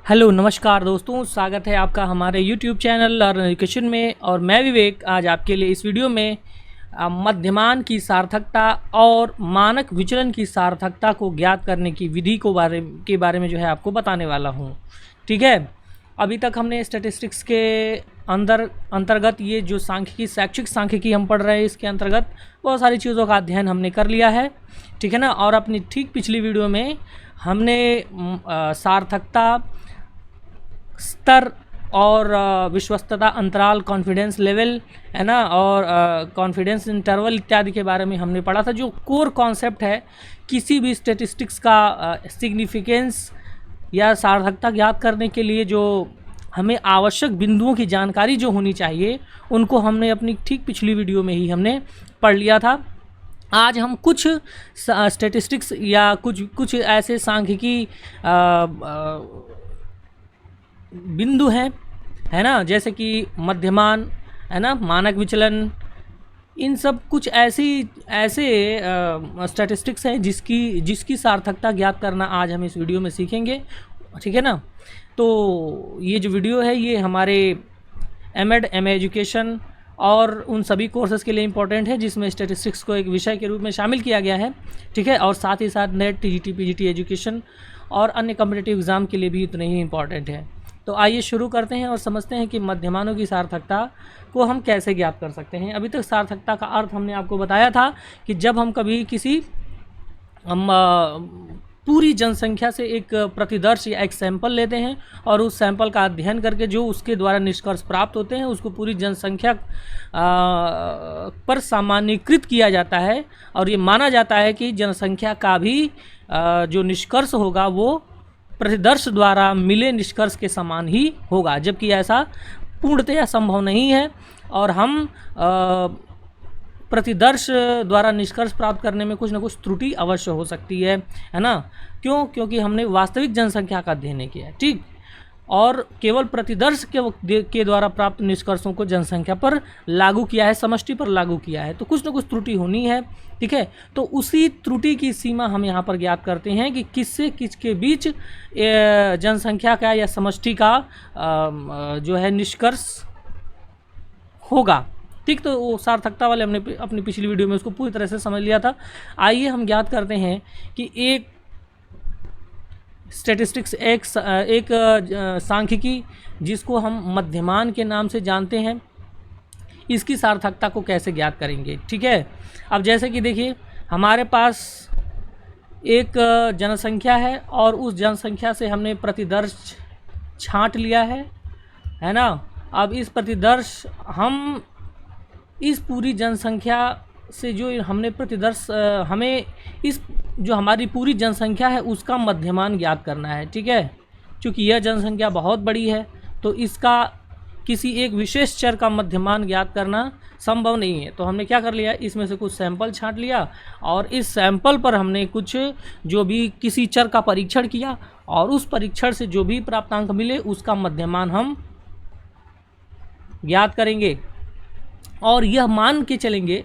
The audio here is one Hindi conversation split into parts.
हेलो नमस्कार दोस्तों, स्वागत है आपका हमारे YouTube चैनल लर्न एजुकेशन में। और मैं विवेक आज आपके लिए इस वीडियो में मध्यमान की सार्थकता और मानक विचलन की सार्थकता को ज्ञात करने की विधि के बारे में जो है आपको बताने वाला हूँ। ठीक है, अभी तक हमने स्टैटिस्टिक्स के अंतर्गत ये जो सांख्यिकी शैक्षिक सांख्यिकी हम पढ़ रहे हैं, इसके अंतर्गत बहुत सारी चीज़ों का अध्ययन हमने कर लिया है। ठीक है ना। और अपनी ठीक पिछली वीडियो में हमने सार्थकता स्तर और विश्वस्तता अंतराल, कॉन्फिडेंस लेवल है ना, और कॉन्फिडेंस इंटरवल इत्यादि के बारे में हमने पढ़ा था। जो कोर कॉन्सेप्ट है किसी भी स्टैटिस्टिक्स का सिग्निफिकेंस या सार्थकता ज्ञात करने के लिए जो हमें आवश्यक बिंदुओं की जानकारी जो होनी चाहिए, उनको हमने अपनी ठीक पिछली वीडियो में ही हमने पढ़ लिया था। आज हम कुछ स्टैटिस्टिक्स या कुछ ऐसे सांख्यिकी बिंदु हैं, है ना, जैसे कि मध्यमान, है ना, मानक विचलन, इन सब कुछ ऐसे स्टैटिस्टिक्स हैं जिसकी सार्थकता ज्ञात करना आज हम इस वीडियो में सीखेंगे। ठीक है ना। तो ये जो वीडियो है ये हमारे एमएड, एमए एजुकेशन और उन सभी कोर्सेज के लिए इम्पोर्टेंट है जिसमें स्टैटिस्टिक्स को एक विषय के रूप में शामिल किया गया है। ठीक है। और साथ ही साथ नेट, टीजीटी, पीजीटी एजुकेशन और अन्य कॉम्पिटिटिव एग्ज़ाम के लिए भी उतने ही इम्पोर्टेंट है। तो आइए शुरू करते हैं और समझते हैं कि मध्यमानों की सार्थकता को हम कैसे ज्ञात कर सकते हैं। अभी तक सार्थकता का अर्थ हमने आपको बताया था कि जब हम कभी किसी पूरी जनसंख्या से एक प्रतिदर्श या एक सैंपल लेते हैं और उस सैंपल का अध्ययन करके जो उसके द्वारा निष्कर्ष प्राप्त होते हैं उसको पूरी जनसंख्या पर सामान्यीकृत किया जाता है और ये माना जाता है कि जनसंख्या का भी जो निष्कर्ष होगा वो प्रतिदर्श द्वारा मिले निष्कर्ष के समान ही होगा, जबकि ऐसा पूर्णतया संभव नहीं है। और हम प्रतिदर्श द्वारा निष्कर्ष प्राप्त करने में कुछ ना कुछ त्रुटि अवश्य हो सकती है ना। क्योंकि हमने वास्तविक जनसंख्या का अध्ययन नहीं किया है। ठीक। और केवल प्रतिदर्श के द्वारा प्राप्त निष्कर्षों को जनसंख्या पर लागू किया है, समष्टि पर लागू किया है, तो कुछ ना कुछ त्रुटि होनी है। ठीक है। तो उसी त्रुटि की सीमा हम यहाँ पर ज्ञात करते हैं कि किससे किसके बीच जनसंख्या का या समष्टि का जो है निष्कर्ष होगा। ठीक। तो वो सार्थकता वाले हमने अपनी पिछली वीडियो में उसको पूरी तरह से समझ लिया था। आइए हम ज्ञात करते हैं कि एक स्टैटिस्टिक्स, एक सांख्यिकी जिसको हम मध्यमान के नाम से जानते हैं, इसकी सार्थकता को कैसे ज्ञात करेंगे। ठीक है। अब जैसे कि देखिए, हमारे पास एक जनसंख्या है और उस जनसंख्या से हमने प्रतिदर्श छांट लिया है ना। अब इस प्रतिदर्श हम इस पूरी जनसंख्या से जो हमने प्रतिदर्श हमें इस जो हमारी पूरी जनसंख्या है उसका मध्यमान ज्ञात करना है। ठीक है। क्योंकि यह जनसंख्या बहुत बड़ी है तो इसका किसी एक विशेष चर का मध्यमान ज्ञात करना संभव नहीं है। तो हमने क्या कर लिया, इसमें से कुछ सैंपल छांट लिया और इस सैंपल पर हमने कुछ जो भी किसी चर का परीक्षण किया और उस परीक्षण से जो भी प्राप्तांक मिले उसका मध्यमान हम ज्ञात करेंगे और यह मान के चलेंगे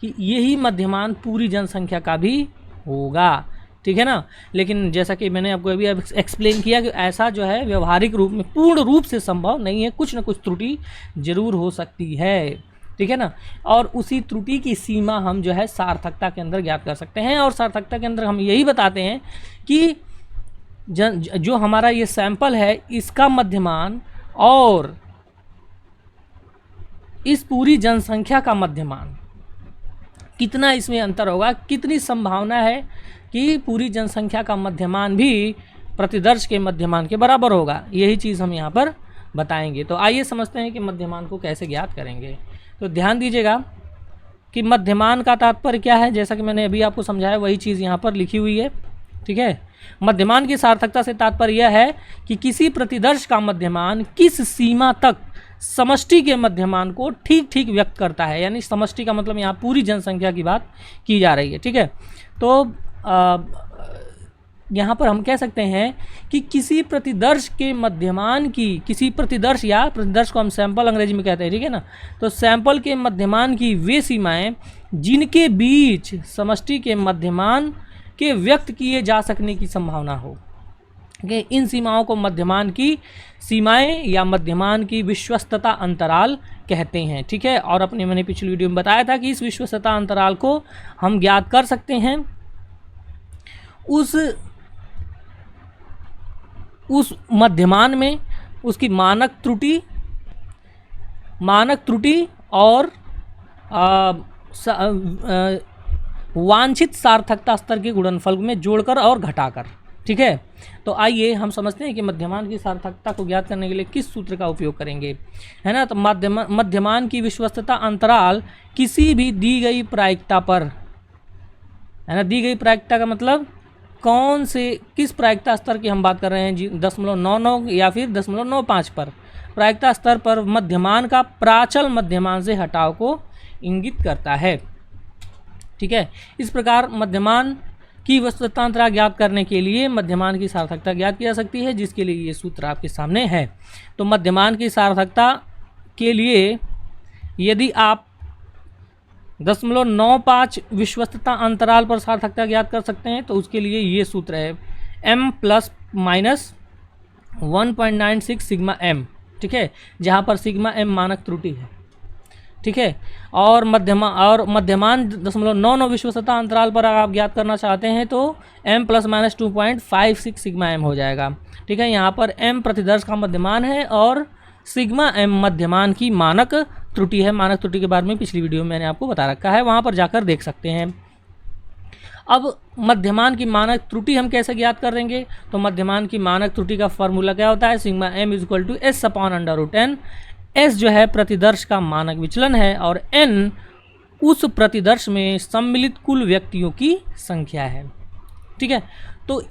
कि यही मध्यमान पूरी जनसंख्या का भी होगा। ठीक है ना। लेकिन जैसा कि मैंने आपको अभी एक्सप्लेन किया कि ऐसा जो है व्यवहारिक रूप में पूर्ण रूप से संभव नहीं है, कुछ ना कुछ त्रुटि जरूर हो सकती है। ठीक है ना। और उसी त्रुटि की सीमा हम जो है सार्थकता के अंदर ज्ञात कर सकते हैं और सार्थकता के अंदर हम यही बताते हैं कि जो हमारा ये सैंपल है इसका मध्यमान और इस पूरी जनसंख्या का मध्यमान कितना, इसमें अंतर होगा, कितनी संभावना है कि पूरी जनसंख्या का मध्यमान भी प्रतिदर्श के मध्यमान के बराबर होगा, यही चीज़ हम यहाँ पर बताएंगे। तो आइए समझते हैं कि मध्यमान को कैसे ज्ञात करेंगे। तो ध्यान दीजिएगा कि मध्यमान का तात्पर्य क्या है। जैसा कि मैंने अभी आपको समझाया वही चीज़ यहाँ पर लिखी हुई है। ठीक है। मध्यमान की सार्थकता से तात्पर्य यह है कि किसी प्रतिदर्श का मध्यमान किस सीमा तक समष्टि के मध्यमान को ठीक ठीक व्यक्त करता है। यानी समष्टि का मतलब यहाँ पूरी जनसंख्या की बात की जा रही है। ठीक है। तो यहाँ पर हम कह सकते हैं कि किसी प्रतिदर्श के मध्यमान की, किसी प्रतिदर्श या प्रतिदर्श को हम सैंपल अंग्रेजी में कहते हैं। ठीक है ना। तो सैंपल के मध्यमान की वे सीमाएं जिनके बीच समष्टि के मध्यमान के व्यक्त किए जा सकने की संभावना हो। कि इन सीमाओं को मध्यमान की सीमाएं या मध्यमान की विश्वस्तता अंतराल कहते हैं। ठीक है, और मैंने पिछली वीडियो में बताया था कि इस विश्वस्तता अंतराल को हम ज्ञात कर सकते हैं उस मध्यमान में उसकी मानक त्रुटि और वांछित सार्थकता स्तर के गुणनफल में जोड़कर और घटाकर। ठीक है, तो आइए हम समझते हैं कि मध्यमान की सार्थकता को ज्ञात करने के लिए किस सूत्र का उपयोग करेंगे, है ना। तो मध्यमान की विश्वस्तता अंतराल किसी भी दी गई प्रायिकता पर, है ना, दी गई प्रायिकता का मतलब किस प्रायिकता स्तर की हम बात कर रहे हैं जी, 0.99 या फिर 0.95 पर, प्रायिकता स्तर पर मध्यमान का प्राचल मध्यमान से हटाव को इंगित करता है। ठीक है, इस प्रकार मध्यमान की विश्वस्तता अंतराल ज्ञात करने के लिए मध्यमान की सार्थकता ज्ञात की जा सकती है, जिसके लिए ये सूत्र आपके सामने है। तो मध्यमान की सार्थकता के लिए यदि आप 0.95 विश्वस्तता अंतराल पर सार्थकता ज्ञात कर सकते हैं, तो उसके लिए ये सूत्र है m+-1.96 सिग्मा m। ठीक है, जहाँ पर सिग्मा m मानक त्रुटि है। ठीक है, और मध्यमान 0.99 विश्वस्तता अंतराल पर अगर आप ज्ञात करना चाहते हैं तो m+-2.56 सिग्मा m हो जाएगा। ठीक है, यहाँ पर m प्रतिदर्श का मध्यमान है और सिग्मा m मध्यमान की मानक त्रुटि है। मानक त्रुटि के बारे में पिछली वीडियो में मैंने आपको बता रखा है, वहाँ पर जाकर देख सकते हैं। अब मध्यमान की मानक त्रुटि हम कैसे ज्ञात करेंगे, तो मध्यमान की मानक त्रुटि का फॉर्मूला क्या होता है, सिग्मा m = s/√n। s जो है प्रतिदर्श का मानक विचलन है और n उस प्रतिदर्श में सम्मिलित कुल व्यक्तियों की संख्या है। ठीक है, तो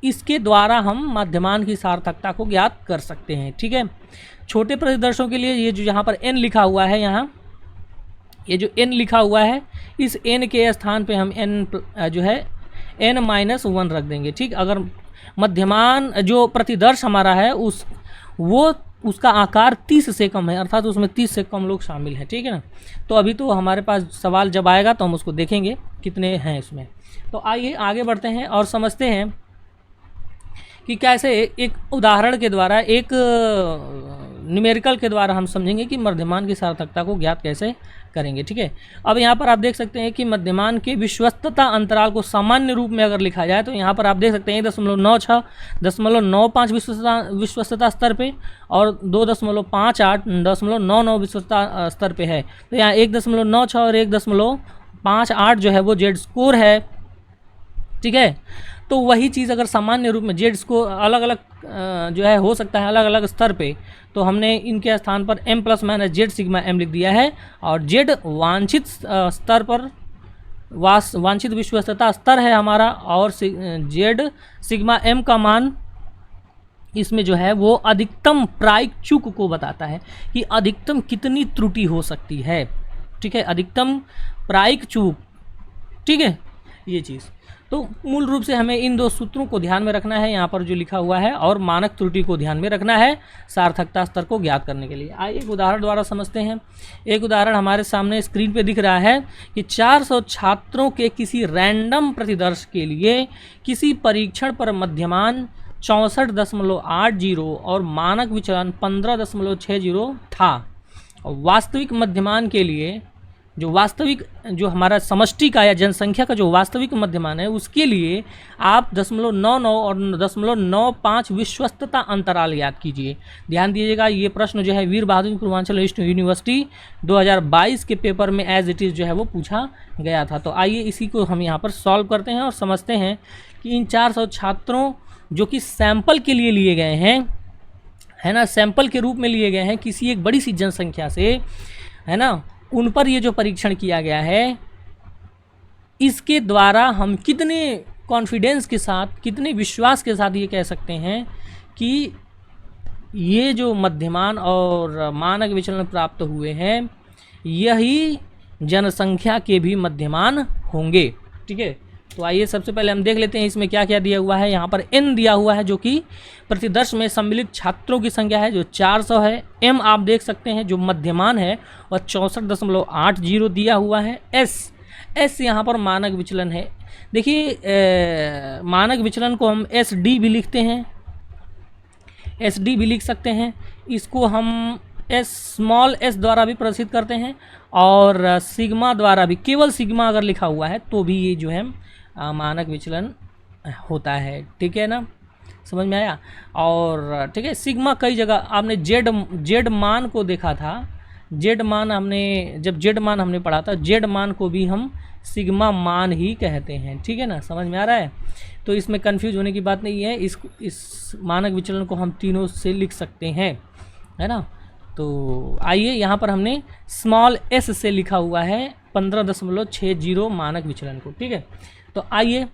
इसके द्वारा हम मध्यमान की सार्थकता को ज्ञात कर सकते हैं। ठीक है, छोटे प्रतिदर्शों के लिए ये जो यहाँ पर n लिखा हुआ है, यहाँ ये जो n लिखा हुआ है, इस n के स्थान पे हम n जो है n-1 रख देंगे। ठीक, अगर मध्यमान जो प्रतिदर्श हमारा है उसका आकार 30 से कम है, अर्थात उसमें 30 से कम लोग शामिल हैं। ठीक है ना, तो अभी तो हमारे पास सवाल जब आएगा तो हम उसको देखेंगे कितने हैं इसमें। तो आइए आगे बढ़ते हैं और समझते हैं कि कैसे एक उदाहरण के द्वारा, एक न्यूमेरिकल के द्वारा हम समझेंगे कि मध्यमान की सार्थकता को ज्ञात कैसे करेंगे। ठीक है, अब यहाँ पर आप देख सकते हैं कि मध्यमान के विश्वस्तता अंतराल को सामान्य रूप में अगर लिखा जाए तो यहाँ पर आप देख सकते हैं 0.96, 0.95 विश्वस्तता स्तर पे और 2.58, 0.99 विश्वस्तता स्तर पे है। तो यहाँ 1.96 और 1.58 जो है वो जेड स्कोर है। ठीक है, तो वही चीज़ अगर सामान्य रूप में जेड स्कोर अलग अलग जो है हो सकता है अलग अलग स्तर पे, तो हमने इनके स्थान पर m+-z सिग्मा m लिख दिया है और z वांछित स्तर पर वांछित विश्वस्तता स्तर है हमारा और z सिग्मा m का मान इसमें जो है वो अधिकतम प्रायिक चूक को बताता है कि अधिकतम कितनी त्रुटि हो सकती है। ठीक है, अधिकतम प्रायिक चूक। ठीक है, ये चीज़ तो मूल रूप से हमें इन दो सूत्रों को ध्यान में रखना है, यहाँ पर जो लिखा हुआ है, और मानक त्रुटि को ध्यान में रखना है सार्थकता स्तर को ज्ञात करने के लिए। आइए एक उदाहरण द्वारा समझते हैं। एक उदाहरण हमारे सामने स्क्रीन पे दिख रहा है कि 400 छात्रों के किसी रैंडम प्रतिदर्श के लिए किसी परीक्षण पर मध्यमान 64.80 और मानक विचलन 15.60 था। और वास्तविक मध्यमान के लिए जो हमारा समष्टि का या जनसंख्या का जो वास्तविक मध्यमान है उसके लिए आप 0.99 और 0.95 विश्वस्तता अंतराल याद कीजिए। ध्यान दीजिएगा, ये प्रश्न जो है वीर बहादुर पूर्वांचल ईस्ट यूनिवर्सिटी 2022 के पेपर में एज इट इज़ जो है वो पूछा गया था। तो आइए इसी को हम यहाँ पर सॉल्व करते हैं और समझते हैं कि इन 400 छात्रों जो कि सैंपल के लिए गए हैं, है ना, सैंपल के रूप में लिए गए हैं किसी एक बड़ी सी जनसंख्या से, है ना, उन पर ये जो परीक्षण किया गया है, इसके द्वारा हम कितने कॉन्फिडेंस के साथ, कितने विश्वास के साथ ये कह सकते हैं कि ये जो मध्यमान और मानक विचलन प्राप्त हुए हैं यही जनसंख्या के भी मध्यमान होंगे। ठीक है, तो आइए सबसे पहले हम देख लेते हैं इसमें क्या क्या दिया हुआ है। यहाँ पर n दिया हुआ है जो कि प्रतिदर्श में सम्मिलित छात्रों की संख्या है जो 400 है। m आप देख सकते हैं जो मध्यमान है और 64.80 दिया हुआ है। एस यहाँ पर मानक विचलन है। देखिए मानक विचलन को हम एस डी भी लिखते हैं, एस डी भी लिख सकते हैं। इसको हम एस स्मॉल एस द्वारा भी प्रदर्शित करते हैं और सिग्मा द्वारा भी, केवल सिग्मा अगर लिखा हुआ है तो भी ये जो है मानक विचलन होता है। ठीक है ना, समझ में आया। और ठीक है, सिग्मा कई जगह आपने जेड मान को देखा था, जेड मान हमने जब जेड मान हमने पढ़ा था, जेड मान को भी हम सिग्मा मान ही कहते हैं। ठीक है ना, समझ में आ रहा है। तो इसमें कंफ्यूज होने की बात नहीं है। इस मानक विचलन को हम तीनों से लिख सकते हैं, है ना। तो आइए यहाँ पर हमने स्मॉल एस से लिखा हुआ है 15.60 मानक विचलन को। ठीक है, तो आइए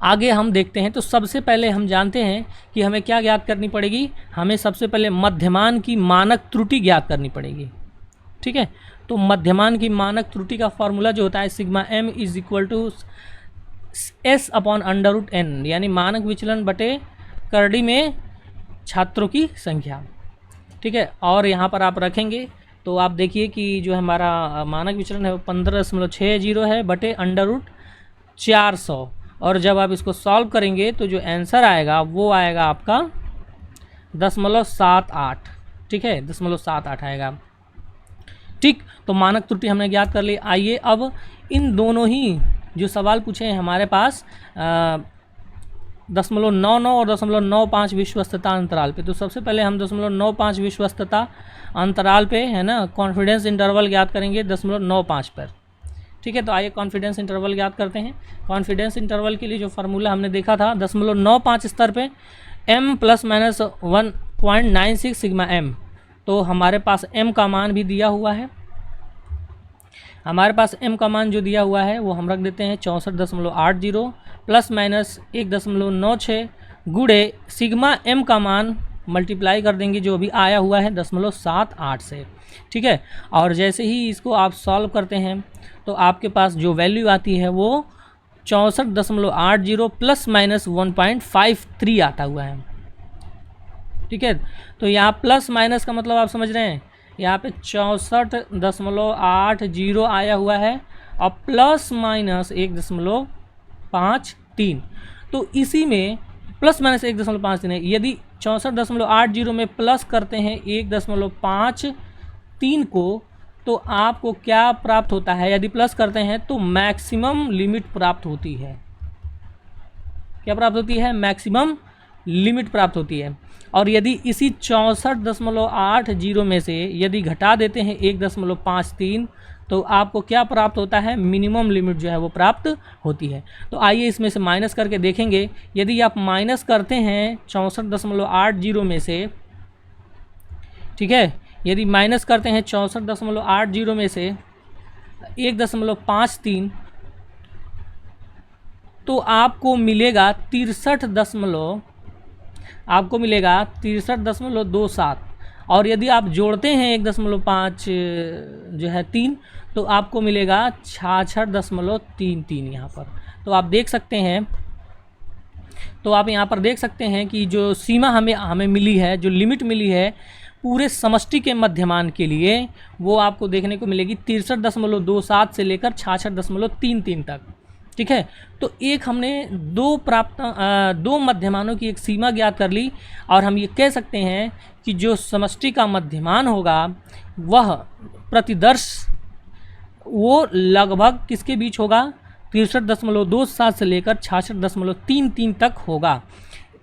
आगे हम देखते हैं। तो सबसे पहले हम जानते हैं कि हमें क्या ज्ञात करनी पड़ेगी, हमें सबसे पहले मध्यमान की मानक त्रुटि ज्ञात करनी पड़ेगी। ठीक है, तो मध्यमान की मानक त्रुटि का फॉर्मूला जो होता है sigma m is equal to S upon √n, यानी मानक विचलन बटे करड़ी में छात्रों की संख्या। ठीक है, और यहाँ पर आप रखेंगे तो आप देखिए कि जो हमारा मानक विचलन है वो 15.60 है बटे √400, और जब आप इसको सॉल्व करेंगे तो जो आंसर आएगा वो आएगा आपका 0.78। ठीक है, 0.78 आएगा। ठीक, तो मानक त्रुटि हमने ज्ञात कर ली। आइए अब इन दोनों ही जो सवाल पूछे हैं हमारे पास 0.99 और 0.95 विश्वस्तता अंतराल पे, तो सबसे पहले हम 0.95 विश्वस्तता अंतराल पे, है ना, कॉन्फिडेंस इंटरवल ज्ञात करेंगे 0.95 पर। ठीक है, तो आइए कॉन्फिडेंस इंटरवल ज्ञात करते हैं। कॉन्फिडेंस इंटरवल के लिए जो फार्मूला हमने देखा था 0.95 स्तर पे m ± 1.96 सिग्मा m, तो हमारे पास m का मान भी दिया हुआ है। हमारे पास m का मान जो दिया हुआ है वो हम रख देते हैं 64.80 ± 1.96 गुणे सिग्मा m का मान मल्टीप्लाई कर देंगे जो अभी आया हुआ है 0.78 से। ठीक है, और जैसे ही इसको आप सॉल्व करते हैं तो आपके पास जो वैल्यू आती है वो 64.80 ± 1.53 आता हुआ है। ठीक है, तो यहाँ प्लस माइनस का मतलब आप समझ रहे हैं, यहाँ पे 64.80 आया हुआ है और प्लस माइनस 1.53, तो इसी में प्लस माइनस 1.53 है। यदि 64.80 में प्लस करते हैं 1.53 को तो आपको क्या प्राप्त होता है, यदि प्लस करते हैं तो मैक्सिमम लिमिट प्राप्त होती है। क्या प्राप्त होती है? मैक्सिमम लिमिट प्राप्त होती है। और यदि इसी 64.80 में से यदि घटा देते हैं 1.53 तो आपको क्या प्राप्त होता है? मिनिमम लिमिट जो है वो प्राप्त होती है। तो आइए इसमें से माइनस करके देखेंगे। यदि आप माइनस करते हैं 64.80 में से, ठीक है, यदि माइनस करते हैं 64.80 में से 1.53 तो आपको मिलेगा 63.27, और यदि आप जोड़ते हैं 1.5 जो है 3 तो आपको मिलेगा 66.33 यहाँ पर। तो आप देख सकते हैं, तो आप यहाँ पर देख सकते हैं कि जो सीमा हमें मिली है, जो लिमिट मिली है पूरे समष्टि के मध्यमान के लिए, वो आपको देखने को मिलेगी 63.27 से लेकर 66.33 तक। ठीक है, तो एक हमने दो मध्यमानों की एक सीमा ज्ञात कर ली, और हम ये कह सकते हैं कि जो समष्टि का मध्यमान होगा वह प्रतिदर्श वो लगभग किसके बीच होगा? 63.27 से लेकर 66.33 तक होगा।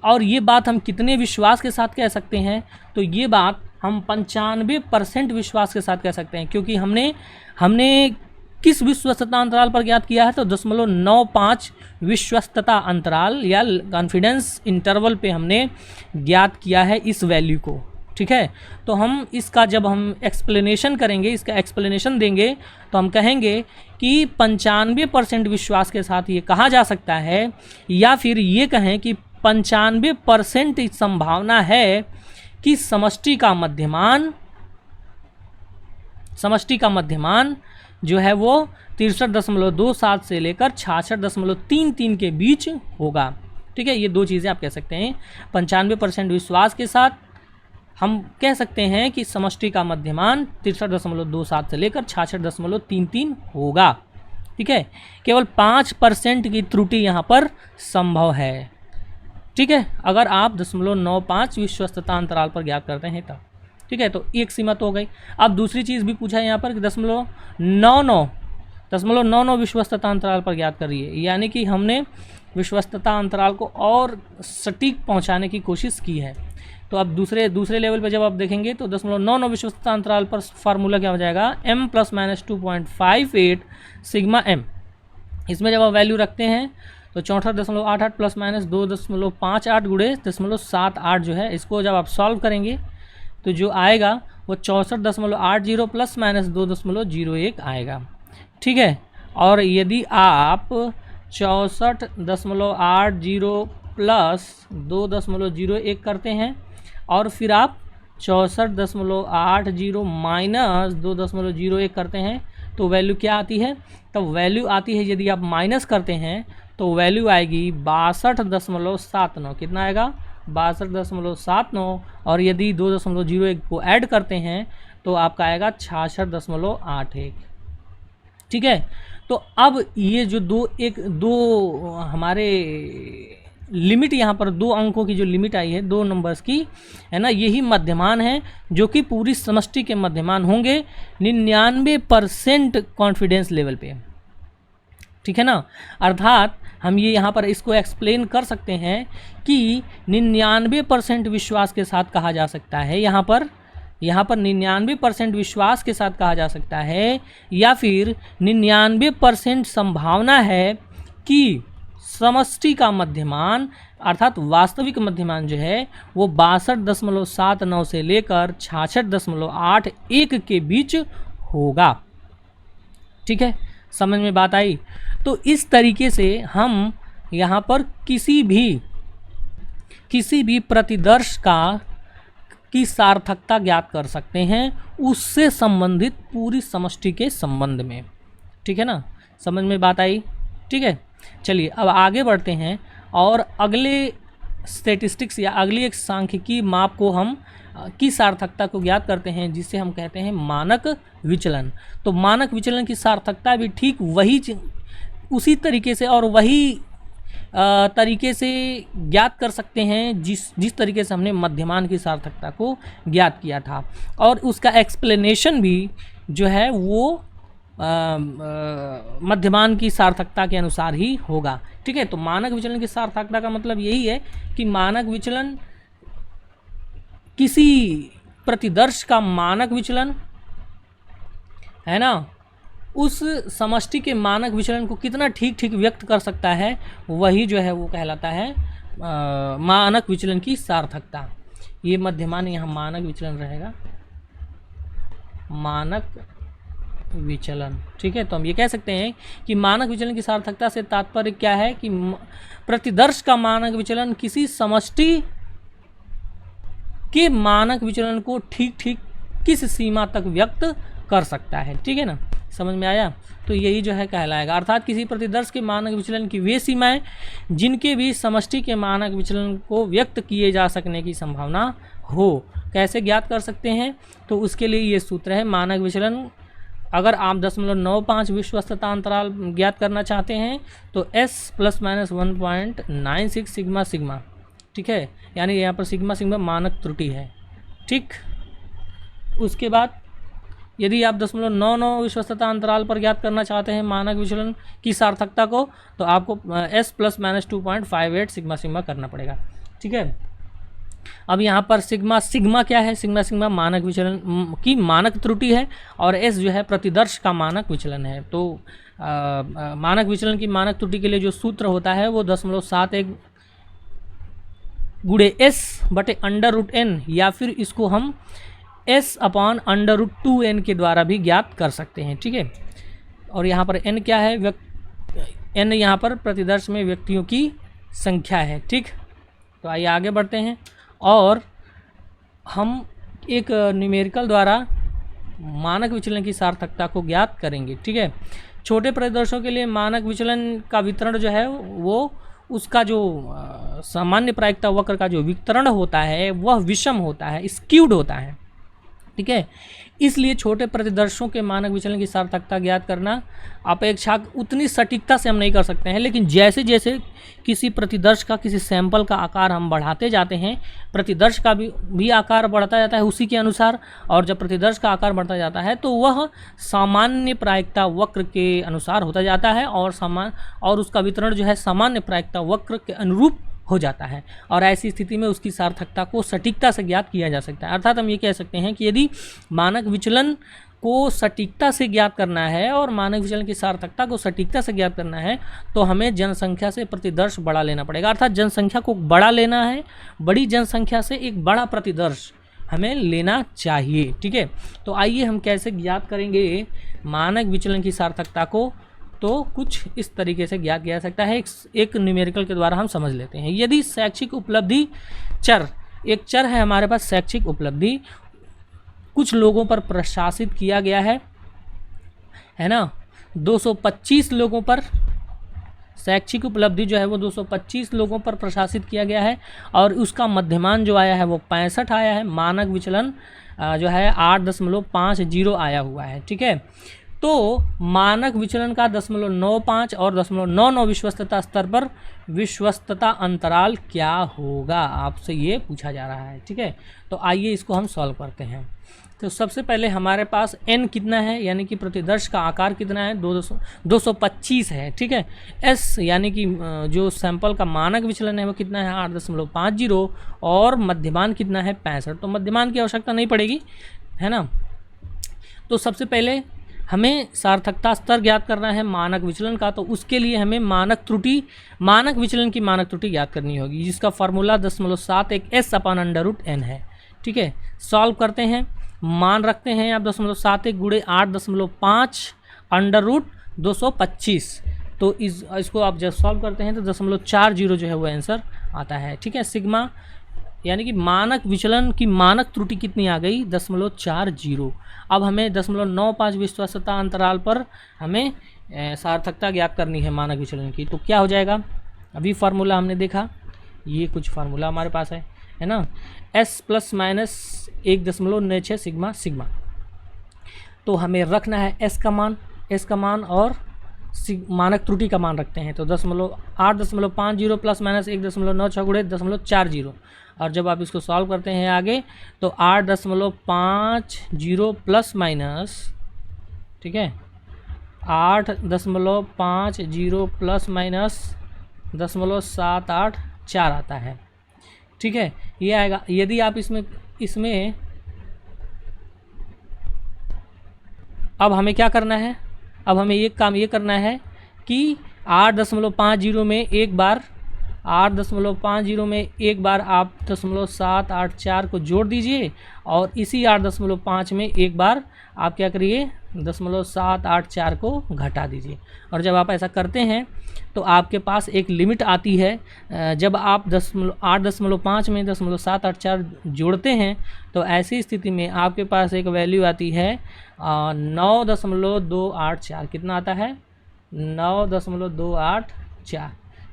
और ये बात हम कितने विश्वास के साथ कह सकते हैं? तो ये बात हम 95% विश्वास के साथ कह सकते हैं, क्योंकि हमने किस विश्वस्तता अंतराल पर ज्ञात किया है? तो 0.95 विश्वस्तता अंतराल या कॉन्फिडेंस इंटरवल पे हमने ज्ञात किया है इस वैल्यू को। ठीक है, तो हम इसका जब हम एक्सप्लेनेशन करेंगे, इसका एक्सप्लेनेशन देंगे, तो हम कहेंगे कि 95% विश्वास के साथ ये कहा जा सकता है, या फिर ये कहें कि 95% संभावना है कि समष्टि का मध्यमान जो है वो 63.27 से लेकर 66.33 के बीच होगा। ठीक है, ये दो चीज़ें आप कह सकते हैं। 95% विश्वास के साथ हम कह सकते हैं कि समष्टि का मध्यमान 63.27 से लेकर 66.33 होगा। ठीक है, केवल 5% की त्रुटि यहाँ पर संभव है। ठीक है, अगर आप 0.95 विश्वस्तता अंतराल पर ज्ञात करते हैं तब। ठीक है, तो एक सीमा तो हो गई। अब दूसरी चीज़ भी पूछा है यहाँ पर कि 0.99 विश्वस्तता अंतराल पर ज्ञात करिए, यानी कि हमने विश्वस्तता अंतराल को और सटीक पहुँचाने की कोशिश की है। तो अब दूसरे लेवल पे जब आप देखेंगे तो 0.99 विश्वस्तता अंतराल पर फार्मूला क्या हो जाएगा, m ± 2.58 सिग्मा m। इसमें जब आप वैल्यू रखते हैं तो 64.88 ± 2.58 गुणे 0.78 जो है, इसको जब आप सॉल्व करेंगे तो जो आएगा वो 64.80 ± 2.01 आएगा। ठीक है, और यदि आप 64.80 प्लस 2.01 करते हैं और फिर आप 64.80 माइनस 2.01 करते हैं तो वैल्यू क्या आती है, तो वैल्यू आती है, यदि आप माइनस करते हैं तो वैल्यू आएगी 62.79। कितना आएगा, 62.79, और यदि 2.01 को ऐड करते हैं तो आपका आएगा 66.81। ठीक है, तो अब ये जो दो हमारे लिमिट यहाँ पर 2 अंकों की जो लिमिट आई है, 2 नंबर्स की, है ना, यही मध्यमान है जो कि पूरी समष्टि के मध्यमान होंगे 99% कॉन्फिडेंस लेवल पे। ठीक है ना, अर्थात हम ये यहाँ पर इसको एक्सप्लेन कर सकते हैं कि 99% विश्वास के साथ कहा जा सकता है, यहाँ पर 99% विश्वास के साथ कहा जा सकता है, या फिर 99% संभावना है कि समष्टि का मध्यमान अर्थात वास्तविक मध्यमान जो है वो 62.79 से लेकर 66.81 के बीच होगा। ठीक है, समझ में बात आई। तो इस तरीके से हम यहाँ पर किसी भी प्रतिदर्श की सार्थकता ज्ञात कर सकते हैं, उससे संबंधित पूरी समष्टि के संबंध में। ठीक है ना, समझ में बात आई। ठीक है, चलिए अब आगे बढ़ते हैं और अगले स्टैटिस्टिक्स या अगली एक सांख्यिकी माप को हम की सार्थकता को ज्ञात करते हैं, जिसे हम कहते हैं मानक विचलन। तो मानक विचलन की सार्थकता भी ठीक उसी तरीके से और वही तरीके से ज्ञात कर सकते हैं जिस तरीके से हमने मध्यमान की सार्थकता को ज्ञात किया था, और उसका एक्सप्लेनेशन भी जो है वो मध्यमान की सार्थकता के अनुसार ही होगा। ठीक है, तो मानक विचलन की सार्थकता का मतलब यही है कि मानक विचलन किसी प्रतिदर्श का मानक विचलन है ना, उस समष्टि के मानक विचलन को कितना ठीक व्यक्त कर सकता है, वही जो है वो कहलाता है मानक विचलन की सार्थकता। ये मध्यमान यहाँ मानक विचलन रहेगा, मानक विचलन। ठीक है, तो हम ये कह सकते हैं कि मानक विचलन की सार्थकता से तात्पर्य क्या है कि प्रतिदर्श का मानक विचलन किसी समष्टि के मानक विचलन को ठीक किस सीमा तक व्यक्त कर सकता है। ठीक है ना, समझ में आया। तो यही जो है कहलाएगा, अर्थात किसी प्रतिदर्श के मानक विचलन की वे सीमाएं जिनके भी समष्टि के मानक विचलन को व्यक्त किए जा सकने की संभावना हो। कैसे ज्ञात कर सकते हैं, तो उसके लिए ये सूत्र है मानक विचलन। अगर आप 0.95 विश्वस्तता अंतराल ज्ञात करना चाहते हैं तो s ± 1.96 सिग्मा। ठीक है, यानी यहाँ पर सिग्मा मानक त्रुटि है। ठीक, उसके बाद यदि आप 0.99 विश्वस्तता अंतराल पर ज्ञात करना चाहते हैं मानक विचलन की सार्थकता को, तो आपको s ± 2.58 सिग्मा करना पड़ेगा। ठीक है, अब यहाँ पर सिग्मा क्या है, सिग्मा मानक विचलन की मानक त्रुटि है, और s जो है प्रतिदर्श का मानक विचलन है। तो मानक विचलन की मानक त्रुटि के लिए जो सूत्र होता है वो 0.71 गुणे s/√n, या फिर इसको हम s/√2n के द्वारा भी ज्ञात कर सकते हैं। ठीक है, और यहाँ पर n क्या है, n यहाँ पर प्रतिदर्श में व्यक्तियों की संख्या है। ठीक, तो आइए आगे बढ़ते हैं और हम एक न्यूमेरिकल द्वारा मानक विचलन की सार्थकता को ज्ञात करेंगे। ठीक है, छोटे प्रतिदर्शों के लिए मानक विचलन का वितरण जो है वो उसका जो सामान्य प्रायिकता वक्र का जो वितरण होता है वह विषम होता है, स्क्यूड होता है। ठीक है। इसलिए छोटे प्रतिदर्शों के मानक विचलन की सार्थकता ज्ञात करना अपेक्षा उतनी सटीकता से हम नहीं कर सकते हैं, लेकिन जैसे जैसे किसी प्रतिदर्श का, किसी सैंपल का आकार हम बढ़ाते जाते हैं, प्रतिदर्श का भी आकार बढ़ता जाता है उसी के अनुसार, और जब प्रतिदर्श का आकार बढ़ता जाता है तो वह सामान्य प्रायिकता वक्र के अनुसार होता जाता है, और उसका वितरण जो है सामान्य प्रायिकता वक्र के अनुरूप हो जाता है, और ऐसी स्थिति में उसकी सार्थकता को सटीकता से ज्ञात किया जा सकता है। अर्थात हम ये कह सकते हैं कि यदि मानक विचलन को सटीकता से ज्ञात करना है और मानक विचलन की सार्थकता को सटीकता से ज्ञात करना है तो हमें जनसंख्या से प्रतिदर्श बड़ा लेना पड़ेगा। अर्थात जनसंख्या को बड़ा लेना है, बड़ी जनसंख्या से एक बड़ा प्रतिदर्श हमें लेना चाहिए। ठीक है, तो आइए हम कैसे ज्ञात करेंगे मानक विचलन की सार्थकता को, तो कुछ इस तरीके से ज्ञात किया जा सकता है। एक न्यूमेरिकल के द्वारा हम समझ लेते हैं। यदि शैक्षिक उपलब्धि चर, एक चर है हमारे पास शैक्षिक उपलब्धि, कुछ लोगों पर प्रशासित किया गया है ना, 225 लोगों पर शैक्षिक उपलब्धि जो है वो 225 लोगों पर प्रशासित किया गया है, और उसका मध्यमान जो आया है वो 65 आया है। मानक विचलन जो है 8.50 आया हुआ है। ठीक है, तो मानक विचलन का 0.95 और 0.99 विश्वस्तता स्तर पर विश्वस्तता अंतराल क्या होगा, आपसे ये पूछा जा रहा है। ठीक है, तो आइए इसको हम सॉल्व करते हैं। तो सबसे पहले हमारे पास n कितना है, यानी कि प्रतिदर्श का आकार कितना है, 225 है। ठीक है, s यानी कि जो सैंपल का मानक विचलन है वो कितना है, 8.50, और मध्यमान कितना है, 65। तो मध्यमान की आवश्यकता नहीं पड़ेगी, है ना। तो सबसे पहले हमें सार्थकता स्तर ज्ञात करना है मानक विचलन का, तो उसके लिए हमें मानक विचलन की मानक त्रुटि ज्ञात करनी होगी, जिसका फार्मूला 0.71 s/√n है। ठीक है, सॉल्व करते हैं, मान रखते हैं आप 0.71 गुणे 8.5 √225, तो इसको आप जब सॉल्व करते हैं तो 0.40 जो है वो आंसर आता है। ठीक है, सिग्मा यानी कि मानक विचलन की मानक त्रुटि कितनी आ गई, 0.40। अब हमें 0.95 विश्वस्तता अंतराल पर हमें सार्थकता ज्ञात करनी है मानक विचलन की, तो क्या हो जाएगा, अभी फार्मूला हमने देखा, ये कुछ फार्मूला हमारे पास है ना, s ± 1.96 सिग्मा। तो हमें रखना है s का मान और मानक त्रुटि का मान रखते हैं, तो 8.50 ± 1.96 गुणे 0.40, और जब आप इसको सॉल्व करते हैं आगे तो 8.50 प्लस माइनस, ठीक है, 8.50 प्लस माइनस 0.784 आता है। ठीक है, ये आएगा। यदि आप इसमें अब हमें क्या करना है, अब हमें एक काम ये करना है कि 8.50 में एक बार 8.50 में एक बार आप 0.784 को जोड़ दीजिए, और इसी 8.5 में एक बार आप क्या करिए, 0.784 को घटा दीजिए। और जब आप ऐसा करते हैं तो आपके पास एक लिमिट आती है, जब आप 8.5 में 0.784 जोड़ते हैं तो ऐसी स्थिति में आपके पास एक वैल्यू आती है 9.284। कितना आता है, 9.284।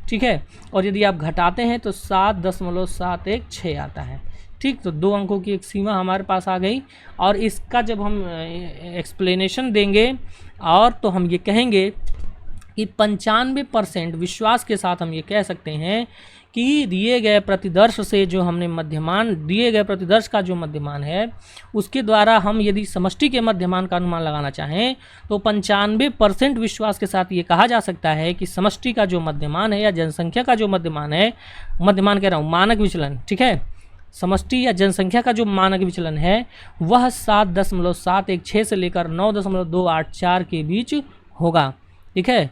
ठीक है, और यदि आप घटाते हैं तो 7.716 आता है। ठीक, तो 2 अंकों की एक सीमा हमारे पास आ गई, और इसका जब हम एक्सप्लेनेशन देंगे और तो हम ये कहेंगे कि 95% विश्वास के साथ हम ये कह सकते हैं कि दिए गए प्रतिदर्श से जो हमने मध्यमान, दिए गए प्रतिदर्श का जो मध्यमान है उसके द्वारा हम यदि समष्टि के मध्यमान का अनुमान लगाना चाहें तो 95% विश्वास के साथ ये कहा जा सकता है कि समष्टि का जो मध्यमान है या जनसंख्या का जो मध्यमान है, मध्यमान कह रहा हूँ, मानक विचलन, ठीक है, समष्टि या जनसंख्या का जो मानक विचलन है वह 7.716 से लेकर 9.284 के बीच होगा। ठीक है,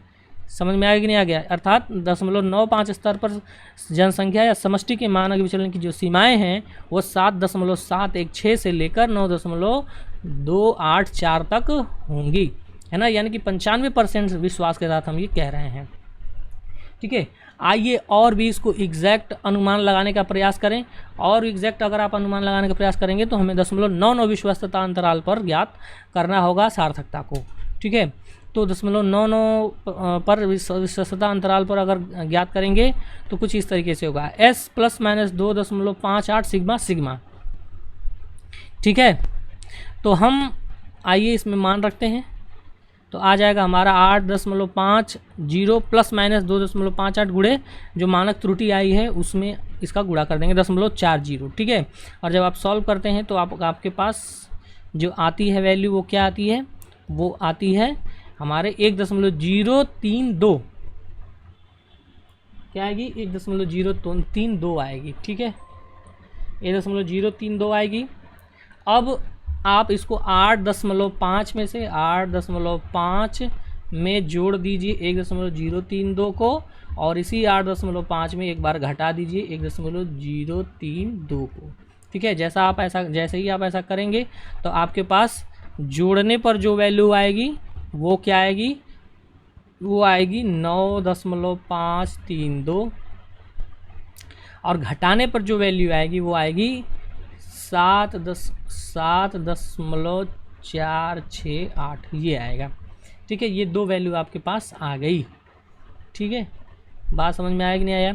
समझ में आया कि नहीं आ गया। अर्थात 0.95 स्तर पर जनसंख्या या समष्टि के मानक विचलन की जो सीमाएं हैं वो 7.716 से लेकर 9.284 तक होंगी, है ना, यानी कि 95% विश्वास के साथ हम ये कह रहे हैं। ठीक है, आइए और भी इसको एग्जैक्ट अनुमान लगाने का प्रयास करें, और एग्जैक्ट अगर आप अनुमान लगाने का प्रयास करेंगे तो हमें 0.99 विश्वस्तता अंतराल पर ज्ञात करना होगा सार्थकता को। ठीक है, तो 0.99 पर विश्वस्तता अंतराल पर अगर ज्ञात करेंगे तो कुछ इस तरीके से होगा, s ± 2.58 सिग्मा। ठीक है, तो हम आइए इसमें मान रखते हैं, तो आ जाएगा हमारा 8.50 प्लस माइनस 2.58 गुणे जो मानक त्रुटि आई है उसमें इसका गुणा कर देंगे 0.40, ठीक है। और जब आप सॉल्व करते हैं तो आपके पास जो आती है वैल्यू वो क्या आती है, वो आती है हमारे 1.032, क्या आएगी 1.032 आएगी, ठीक है, 1.032 आएगी। अब आप इसको 8.5 में से 8.5 में जोड़ दीजिए 1.032 को, और इसी 8.5 में एक बार घटा दीजिए 1.032 को, ठीक है। जैसे ही आप ऐसा करेंगे तो आपके पास जोड़ने पर जो वैल्यू आएगी वो क्या आएगी, वो आएगी 9.532, और घटाने पर जो वैल्यू आएगी वो आएगी 7.468, ये आएगा, ठीक है। ये दो वैल्यू आपके पास आ गई, ठीक है। बात समझ में आया कि नहीं आया?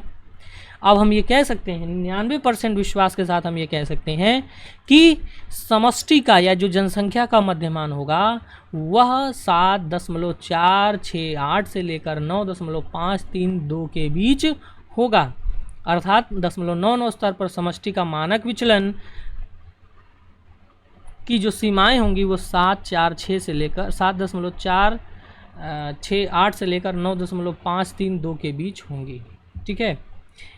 अब हम ये कह सकते हैं 99% विश्वास के साथ हम ये कह सकते हैं कि समष्टि का या जो जनसंख्या का मध्यमान होगा वह 7.468 से लेकर 9.532 के बीच होगा, अर्थात 0.99 स्तर पर समष्टि का मानक विचलन की जो सीमाएं होंगी वो 7.468 से लेकर 9.532 के बीच होंगी, ठीक है।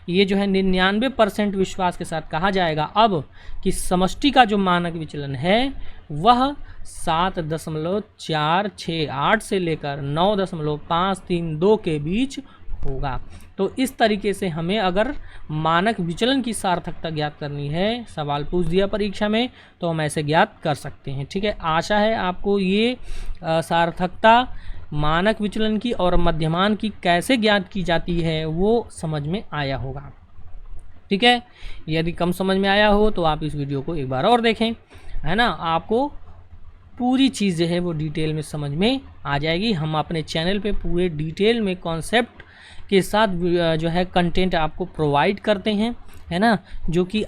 ये जो है 99% विश्वास के साथ कहा जाएगा अब कि समष्टि का जो मानक विचलन है वह 7.468 से लेकर 9.532 के बीच होगा। तो इस तरीके से हमें अगर मानक विचलन की सार्थकता ज्ञात करनी है, सवाल पूछ दिया परीक्षा में, तो हम ऐसे ज्ञात कर सकते हैं, ठीक है। आशा है आपको ये सार्थकता मानक विचलन की और मध्यमान की कैसे ज्ञात की जाती है वो समझ में आया होगा, ठीक है। यदि कम समझ में आया हो तो आप इस वीडियो को एक बार और देखें, है ना, आपको पूरी चीज़ जो है वो डिटेल में समझ में आ जाएगी। हम अपने चैनल पे पूरे डिटेल में कॉन्सेप्ट के साथ जो है कंटेंट आपको प्रोवाइड करते हैं, है ना, जो कि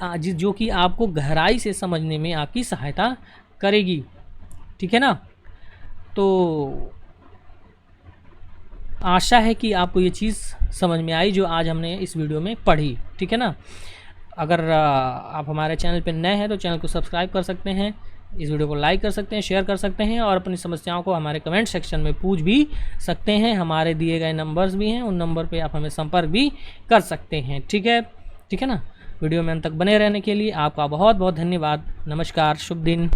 आपको गहराई से समझने में आपकी सहायता करेगी, ठीक है ना। तो आशा है कि आपको ये चीज़ समझ में आई जो आज हमने इस वीडियो में पढ़ी, ठीक है ना। अगर आप हमारे चैनल पर नए हैं तो चैनल को सब्सक्राइब कर सकते हैं, इस वीडियो को लाइक कर सकते हैं, शेयर कर सकते हैं, और अपनी समस्याओं को हमारे कमेंट सेक्शन में पूछ भी सकते हैं। हमारे दिए गए नंबर्स भी हैं, उन नंबर पे आप हमें संपर्क भी कर सकते हैं, ठीक है ना। वीडियो में अंत तक बने रहने के लिए आपका बहुत बहुत धन्यवाद। नमस्कार, शुभ दिन।